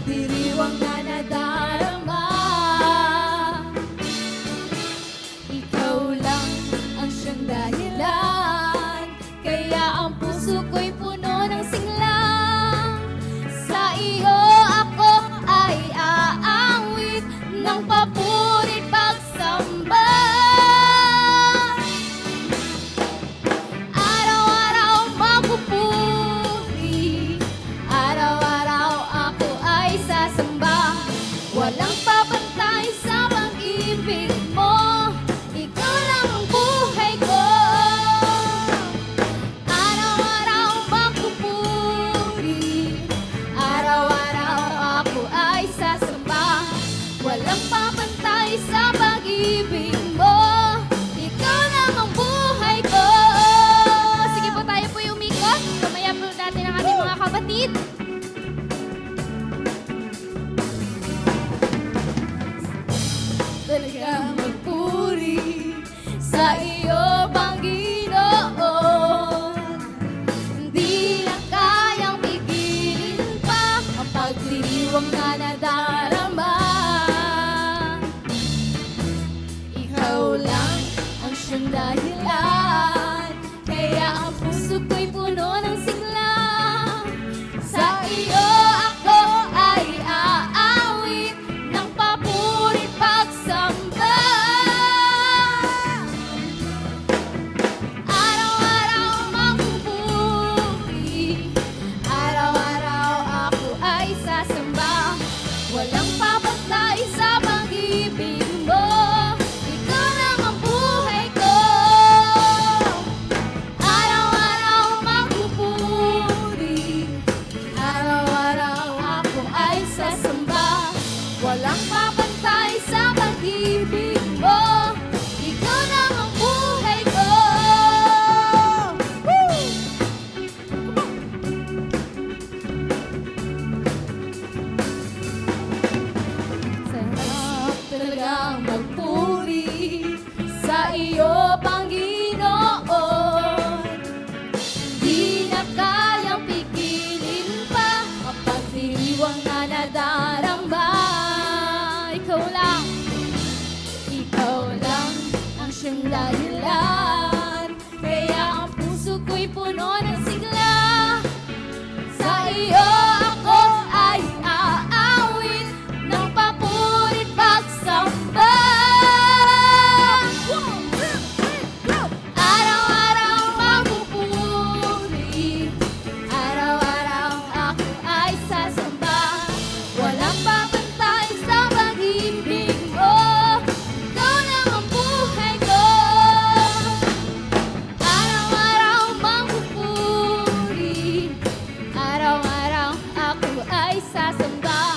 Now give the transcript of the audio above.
pagdiriwang na nadarama. Ikaw lang ang siyang dahilan, kaya ang puso ko'y puno ng sigla. Sa iyo ako ay aawit ng papurit pagsamba. Araw-araw magpupuri, araw-araw ako ay sasamba. Walang papantay sa pag-ibig mo, ikaw lang ang buhay ko. Araw-araw magpupuri, araw-araw ako ay sasamba. Walang papantay sa pag-ibig mo, ikaw lang ang buhay ko. Sige po, tayo po yung umikot. Kamaya po natin ang ating mga kapatid. Talagang magpuri sa iyo, Panginoon. Hindi na kayang pigilin pa ang pagdiriwang na nadarama. Ikaw lang ang siyang dahilan, kaya ang puso ko'y puno ng sigla. Sa iyo ako ay aawit ng papurit pagsamba. Araw-araw magpupuri, araw-araw ako ay sasamba. Walang papantay sa pag-ibig mo, ikaw lang ang buhay ko. Araw-araw magpupuri, araw-araw ako ay sasamba. Walang papantay sa pag-ibig mo, ikaw lang ang buhay ko. Woo! Sarap talagang magpuri sa iyo, Panginoon. Di na kayang pigilin pa ang pagdiriwang na nadarama. Ikaw lang ang siyang dahilan, kaya ang puso ko'y puno ng sigla. Sa iyo ako ay aawit ng papurit pagsamba. Araw-araw magpupuri, araw-araw ako ay sasamba. Walang papantay sa pag-ibig mo, ikaw lang ang buhay ko. Araw-araw magpupuri, araw-araw ako ay sasamba.